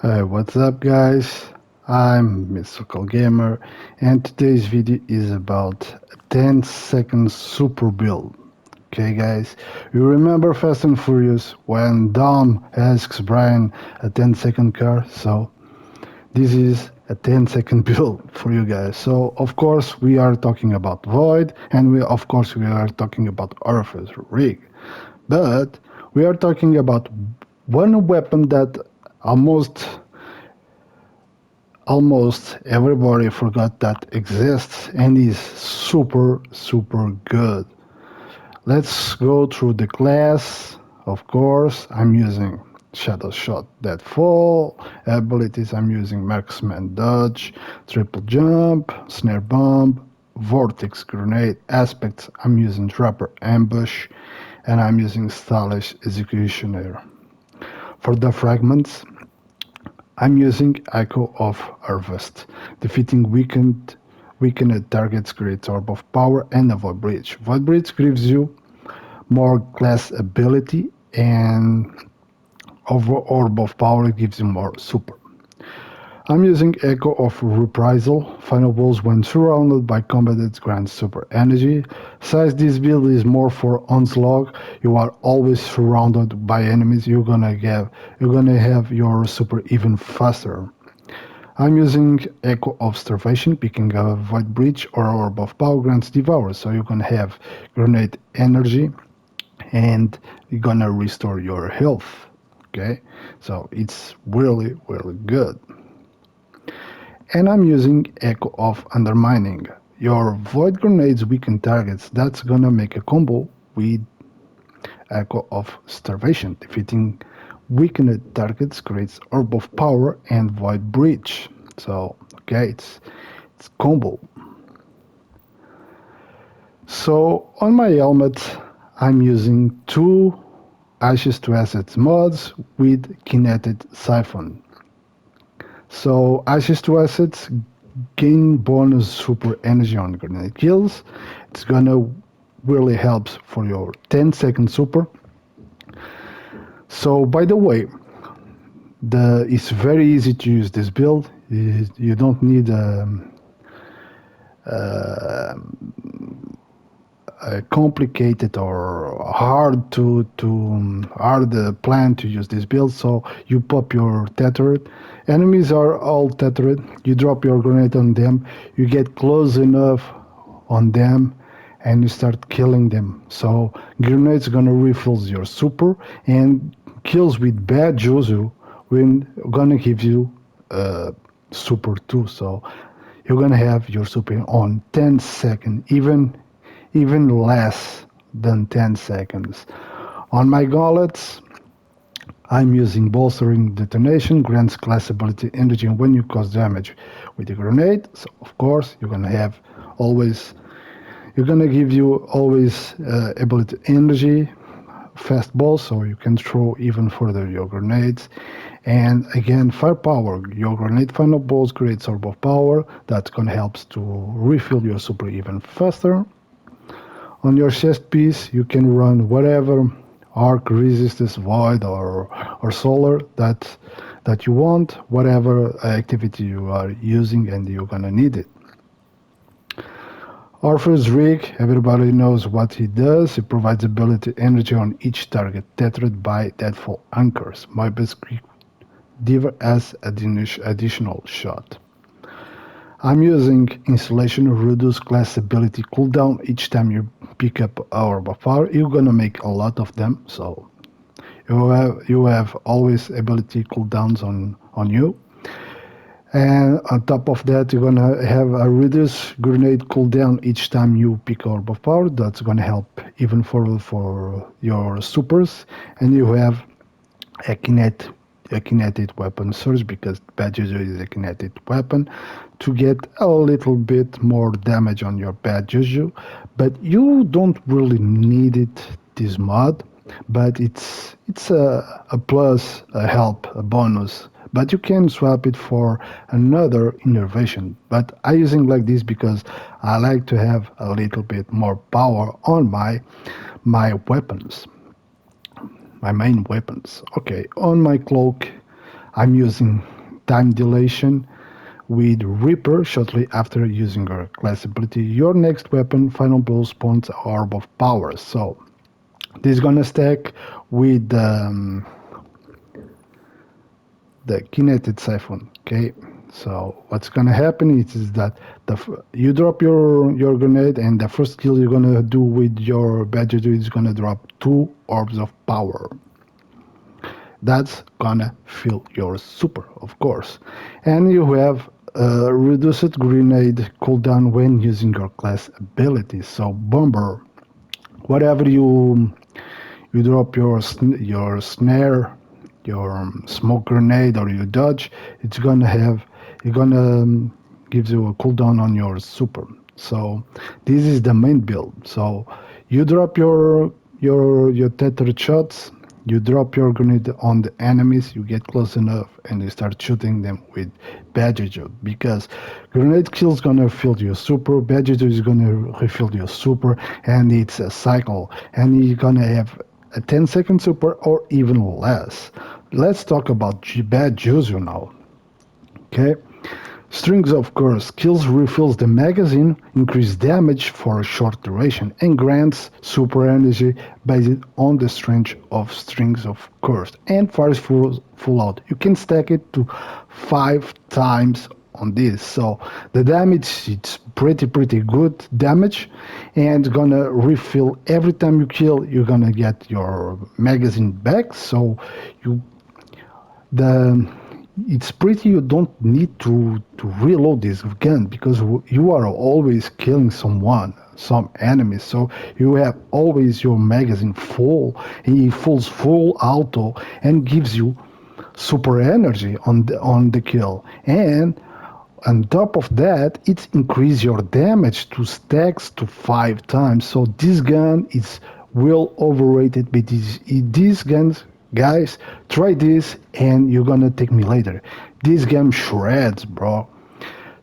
Hey, what's up, guys? I'm Mystical Gamer, and today's video is about a 10-second super build. Okay, guys, you remember Fast and Furious when Dom asks Brian a 10-second car? So, this is a 10-second build for you guys. So, of course, we are talking about Void, and of course, we are talking about Orpheus Rig. But we are talking about one weapon that almost almost everybody forgot that exists and is super good. Let's go through the class. Of course, I'm using Shadow Shot Deadfall. Abilities, I'm using Marksman Dodge, Triple Jump, Snare Bomb, Vortex Grenade. Aspects, I'm using Trapper Ambush, and I'm using Stylish Executioner. For the fragments, I'm using Echo of Harvest. Defeating weakened targets creates Orb of Power and a Void Breach. Void Breach gives you more class ability, and Orb of Power gives you more super. I'm using Echo of Reprisal. Final balls when surrounded by combatants grants super energy. Since this build is more for onslaught, you are always surrounded by enemies. You're gonna have your super even faster. I'm using Echo of Starvation, picking a Void Breach or Orb of Power grants Devour, so you can have Grenade Energy and you're gonna restore your health. Okay, so it's really good. And I'm using Echo of Undermining. Your Void Grenades weaken targets, that's gonna make a combo with Echo of Starvation. Defeating weakened targets creates Orb of Power and Void Breach. So, okay, it's combo. So, on my helmet, I'm using two Ashes to Assets mods with Kinetic Siphon. So, Ashes to Assets gain bonus super energy on grenade kills. It's gonna really helps for your 10-second super. So, by the way, it's very easy to use this build. You don't need a complicated or hard plan to use this build. So you pop your tethered. Enemies are all tethered. You drop your grenade on them. You get close enough on them, and you start killing them. So grenades gonna refill your super, and kills with bad Josu will gonna give you super too. So you're gonna have your super on 10 seconds, even less than 10 seconds. On my gauntlets, I'm using bolstering detonation, grants class ability energy when you cause damage with a grenade. So of course you're gonna have always you're gonna give you always ability energy, fast ball, so you can throw even further your grenades. And again, firepower. Your grenade final balls creates orb of power. That's gonna help to refill your super even faster. On your chest piece, you can run whatever arc, resistance, void, or solar that you want, whatever activity you are using, and you're gonna need it. Orpheus Rig, everybody knows what he does. He provides ability energy on each target tethered by deadfall anchors. My best Diver as additional shot. I'm using Installation reduce class ability cooldown each time you pick up Orb of Power. You're gonna make a lot of them, so you have always ability cooldowns on you. And on top of that, you're gonna have a reduce grenade cooldown each time you pick Orb of Power. That's gonna help even for your supers. And you have a kinetic weapon surge, because Bad Juju is a kinetic weapon, to get a little bit more damage on your Bad Juju. But you don't really need it, this mod, but it's a plus, a help, a bonus. But you can swap it for another innervation. But I using like this because I like to have a little bit more power on my weapons, my main weapons. Okay, on my cloak, I'm using time dilation with Reaper shortly after using your class ability. Your next weapon, final blow, spawns Orb of Power. So this is gonna stack with the Kinetic Siphon. Okay, so what's gonna happen is that you drop your grenade, and the first kill you're gonna do with your Badger is gonna drop 2 orbs of power. That's gonna fill your super, of course. And you have a reduced grenade cooldown when using your class ability. So Bomber, whatever you drop your snare, your smoke grenade, or you dodge, it's gonna gives you a cooldown on your super. So this is the main build. So you drop your tethered shots, you drop your grenade on the enemies, you get close enough, and you start shooting them with Badger, because grenade kills gonna fill your super, Badger is gonna refill your super, and it's a cycle, and you're gonna have a 10-second super or even less. Let's talk about bad Juju now. Okay, strings of course kills refills the magazine, increase damage for a short duration, and grants super energy based on the strength of strings of course, and fires full out. You can stack it to 5 times on this, so the damage it's pretty good damage, and gonna refill every time you kill. You're gonna get your magazine back, so you the it's pretty. You don't need to reload this gun, because you are always killing some enemies, so you have always your magazine full, and it fills full auto and gives you super energy on the kill. And on top of that, it increases your damage to stacks to 5 times. So this gun is well overrated. But these guns, guys, try this and you're gonna thank me later. This gun shreds, bro.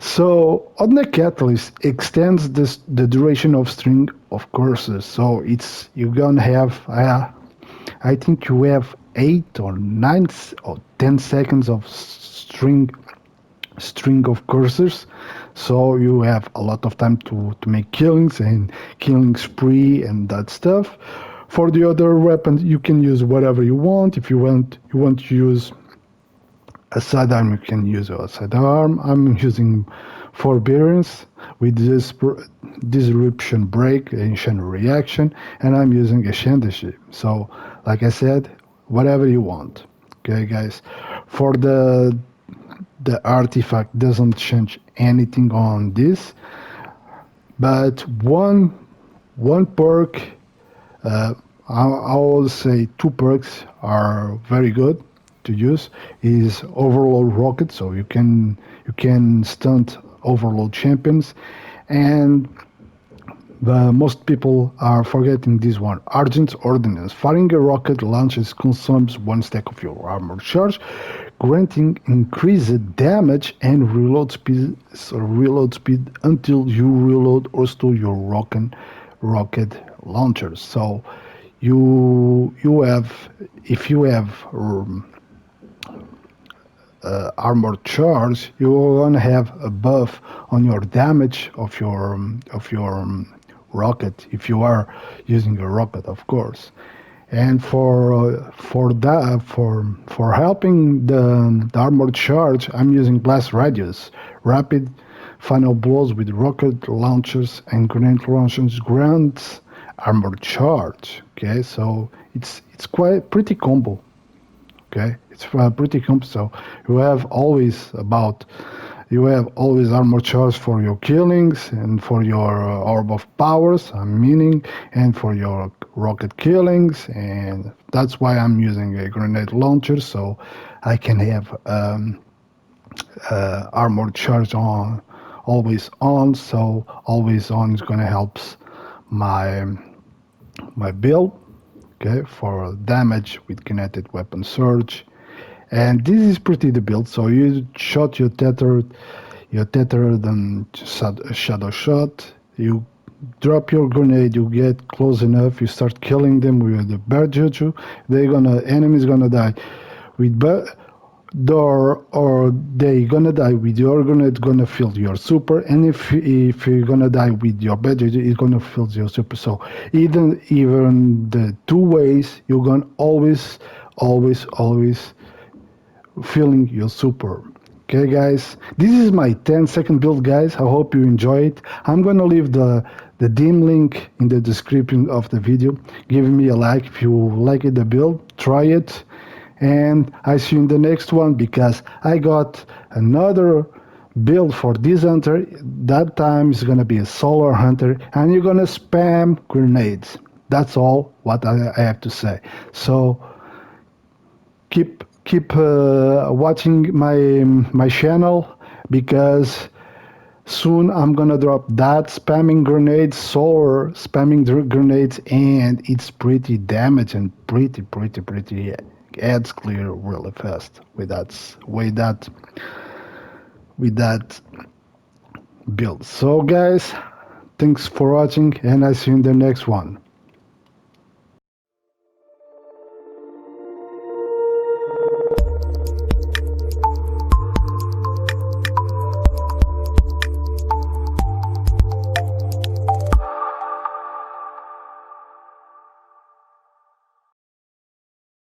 So Odna Catalyst extends the duration of string of courses. So it's you're gonna have I think you have 8 or 9 or 10 seconds of string of cursors, so you have a lot of time to make killings and killing spree and that stuff. For the other weapons, you can use whatever you want. If you want to use a sidearm, you can use a sidearm. I'm using forbearance with this disruption break and chain reaction, and I'm using a shandashi. So like I said, whatever you want. Okay guys, for the artifact doesn't change anything on this, but one perk, I will say 2 perks are very good to use, is overload rocket, so you can stunt overload champions. And the most people are forgetting this one. Argent's Ordinance. Firing a rocket launches consumes 1 stack of your armor charge, granting increased damage and reload speed until you reload or store your rocket launchers. So you have, if you have armor charge, you're gonna have a buff on your damage of your rocket, if you are using a rocket, of course. And for helping the armor charge, I'm using blast radius. Rapid final blows with rocket launchers and grenade launchers grants armor charge. Okay, so it's quite pretty combo. Okay, it's pretty comp. So you have always about you have always armor charge for your killings and for your orb of powers, I'm meaning, and for your rocket killings, and that's why I'm using a grenade launcher, so I can have armor charge on. So always on is gonna help my my build. Okay, for damage with kinetic weapon surge. And this is pretty the build. So you shot your tethered and shadow shot. You drop your grenade, you get close enough, you start killing them with the bird juju. Enemy's gonna die with or they gonna die with your grenade gonna fill your super, and if you're gonna die with your budget it's gonna fill your super. So even the two ways you're gonna always filling your super. Okay, guys, this is my 10-second build, guys. I hope you enjoy it. I'm gonna leave the dim link in the description of the video. Give me a like if you like it, the build. Try it, and I see you in the next one because I got another build for this hunter. That time is gonna be a solar hunter, and you're gonna spam grenades. That's all what I have to say. So keep watching my channel because soon I'm gonna drop that spamming grenades or spamming grenades, and it's pretty damage and pretty adds clear really fast with that build. So guys, thanks for watching, and I see you in the next one.